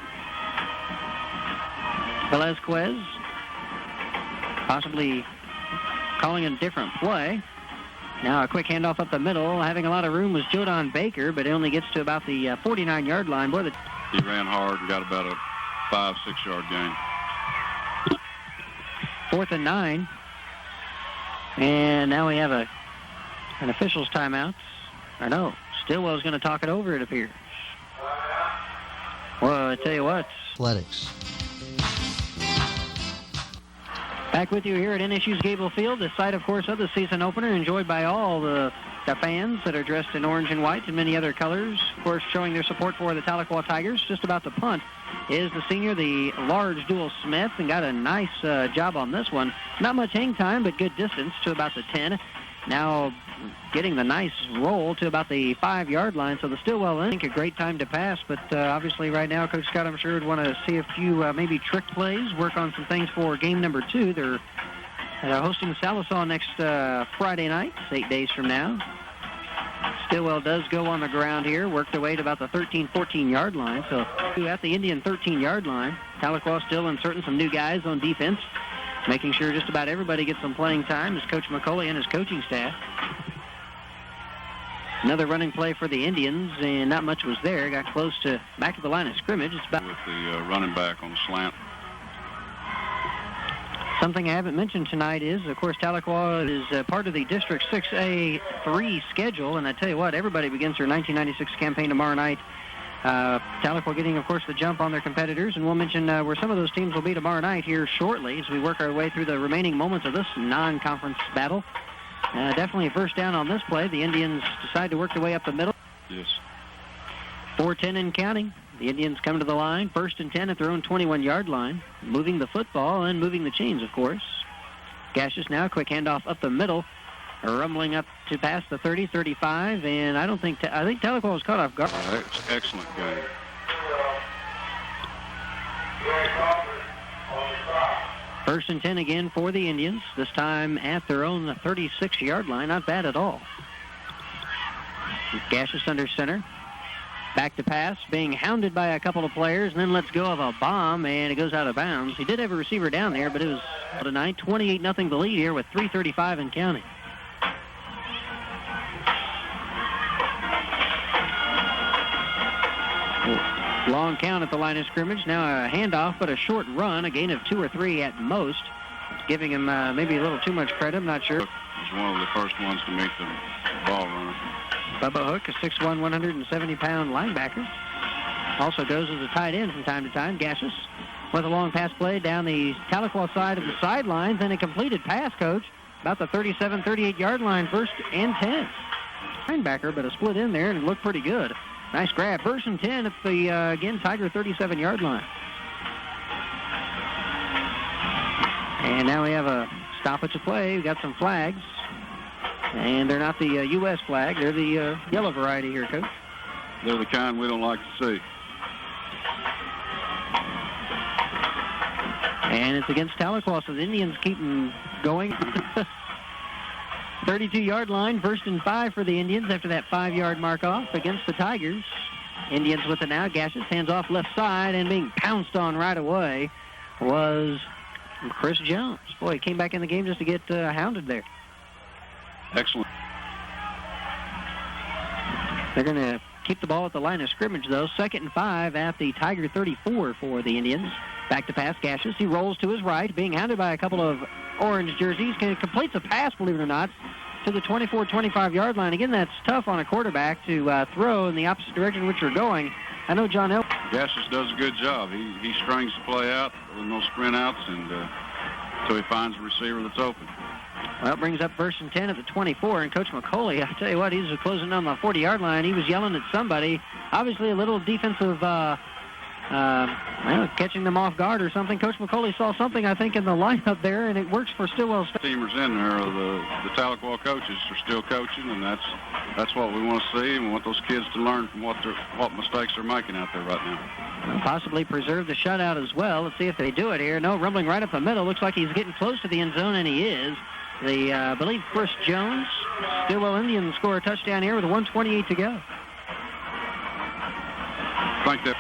S2: Velazquez possibly calling a different play. Now a quick handoff up the middle. Having a lot of room was Jodon Baker, but it only gets to about the 49-yard line. Boy,
S1: he ran hard and got about a 5-6 yard gain.
S2: 4th and 9. And now we have an official's timeout. Or no, Stilwell's going to talk it over, it appears. Well, I tell you what.
S6: Athletics.
S2: Back with you here at NSU's Gable Field, the site, of course, of the season opener, enjoyed by all the fans that are dressed in orange and white and many other colors. Of course, showing their support for the Tahlequah Tigers. Just about to punt is the senior, the large Dual Smith, and got a nice job on this one. Not much hang time, but good distance to about the 10. Now getting the nice roll to about the 5-yard line. So the Stilwell, I think, a great time to pass. But obviously right now, Coach Scott, I'm sure, would want to see a few maybe trick plays, work on some things for game number 2. They're hosting Salisaw next Friday night, 8 days from now. Stilwell does go on the ground here, worked away to about the 13, 14-yard line. So at the Indian 13-yard line, Tahlequah still inserting some new guys on defense, making sure just about everybody gets some playing time as Coach McCauley and his coaching staff. Another running play for the Indians, and not much was there. Got close to back to the line of scrimmage. It's about
S1: with the running back on the slant.
S2: Something I haven't mentioned tonight is, of course, Tahlequah is part of the District 6A3 schedule, and I tell you what, everybody begins their 1996 campaign tomorrow night. Tahlequah getting, of course, the jump on their competitors, and we'll mention where some of those teams will be tomorrow night here shortly as we work our way through the remaining moments of this non-conference battle. Definitely a first down on this play. The Indians decide to work their way up the middle.
S1: Yes.
S2: 4:10 and counting. The Indians come to the line, 1st and 10 at their own 21-yard line, moving the football and moving the chains, of course. Gaches now, quick handoff up the middle, rumbling up to past the 30, 35, and I think Tahlequah was caught off guard.
S1: Excellent game.
S2: First and 10 again for the Indians, this time at their own 36-yard line. Not bad at all. Gaches under center. Back to pass, being hounded by a couple of players, and then lets go of a bomb, and it goes out of bounds. He did have a receiver down there, but it was tonight 28-0 the lead here with 3:35 and counting. Long count at the line of scrimmage. Now a handoff, but a short run, a gain of 2 or 3 at most. Giving him maybe a little too much credit, I'm not sure.
S1: He's one of the first ones to meet the ball runner.
S2: Bubba Hook, a 6'1", 170-pound linebacker. Also goes as a tight end from time to time. Gaches with a long pass play down the Tahlequah side of the sidelines, and a completed pass, Coach, about the 37, 38-yard line, 1st and 10. Linebacker, but a split in there, and it looked pretty good. Nice grab. 1st and 10 at the, again, Tiger 37-yard line. And now we have a stoppage of play. We got some flags. And they're not the U.S. flag. They're the yellow variety here, Coach.
S1: They're the kind we don't like to see.
S2: And it's against Tahlequah, so the Indians keep them going. 32-yard line, 1st and 5 for the Indians after that 5-yard mark off against the Tigers. Indians with it now. Gaches hands off left side, and being pounced on right away was Chris Jones. Boy, he came back in the game just to get hounded there.
S1: Excellent.
S2: They're going to keep the ball at the line of scrimmage, though. 2nd and 5 at the Tiger 34 for the Indians. Back to pass, Gaches. He rolls to his right, being hounded by a couple of orange jerseys. Completes a pass, believe it or not, to the 24, 25-yard line. Again, that's tough on a quarterback to throw in the opposite direction in which you're going. I know John L.
S1: Gaches does a good job. He strings the play out with no sprint outs, and so he finds a receiver that's open.
S2: Well, it brings up 1st and 10 at the 24, and Coach McCauley, I tell you what, he's closing on the 40-yard line. He was yelling at somebody. Obviously a little defensive, catching them off guard or something. Coach McCauley saw something, I think, in the lineup there, and it works for Stilwell's.
S1: Teamers in there, the Tahlequah coaches are still coaching, and that's what we want to see, and we want those kids to learn from what mistakes they're making out there right now.
S2: Well, possibly preserve the shutout as well. Let's see if they do it here. No, rumbling right up the middle. Looks like he's getting close to the end zone, and he is. I believe Chris Jones. Stilwell Indians score a touchdown here with 1:28 to go.
S1: Thank you.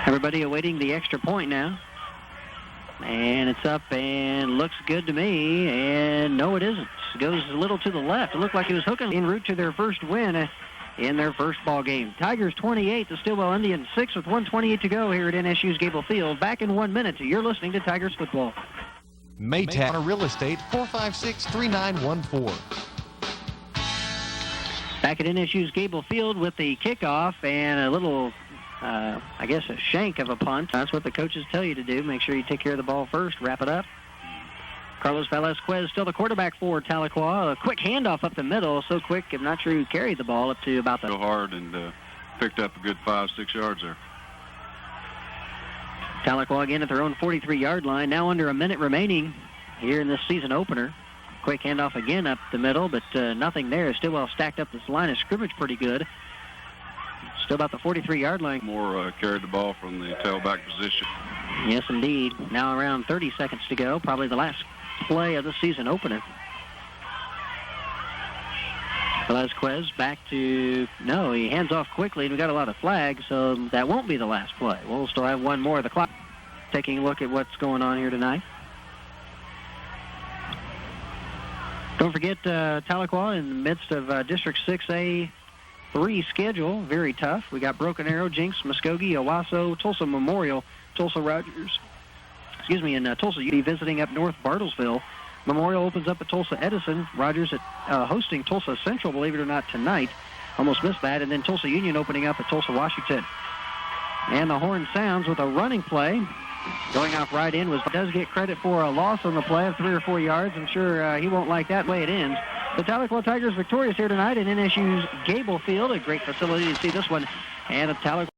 S2: Everybody awaiting the extra point now. And it's up and looks good to me. And no, it isn't. It goes a little to the left. It looked like it was hooking en route to their first win in their first ball game. Tigers 28, the Stilwell Indians 6 with 1:28 to go here at NSU's Gable Field. Back in 1 minute. You're listening to Tigers football.
S3: Maytag on Real Estate, 456-3914.
S2: Back at NSU's Gable Field with the kickoff and a little, a shank of a punt. That's what the coaches tell you to do. Make sure you take care of the ball first. Wrap it up. Carlos Velasquez still the quarterback for Tahlequah. A quick handoff up the middle. So quick, I'm not sure who carried the ball up to about the...
S1: So hard and picked up a good 5-6 yards there.
S2: Tahlequah again at their own 43-yard line. Now under a minute remaining here in this season opener. Quick handoff again up the middle, but nothing there. Stilwell stacked up this line of scrimmage pretty good. Still about the 43-yard line.
S1: More carried the ball from the tailback position.
S2: Yes, indeed. Now around 30 seconds to go. Probably the last play of the season opener. Velasquez back to... No, he hands off quickly, and we got a lot of flags, so that won't be the last play. We'll still have one more of the clock. Taking a look at what's going on here tonight. Don't forget Tahlequah in the midst of District 6A 3 schedule. Very tough. We got Broken Arrow, Jinx, Muskogee, Owasso, Tulsa Memorial, Tulsa Rogers. And Tulsa UD visiting up North Bartlesville. Memorial opens up at Tulsa Edison. Rogers at hosting Tulsa Central, believe it or not, tonight. Almost missed that. And then Tulsa Union opening up at Tulsa Washington. And the horn sounds with a running play. Going off right in does get credit for a loss on the play of 3 or 4 yards. I'm sure he won't like that way it ends. The Tahlequah Tigers victorious here tonight in NSU's Gable Field, a great facility to see this one. And the Tahlequah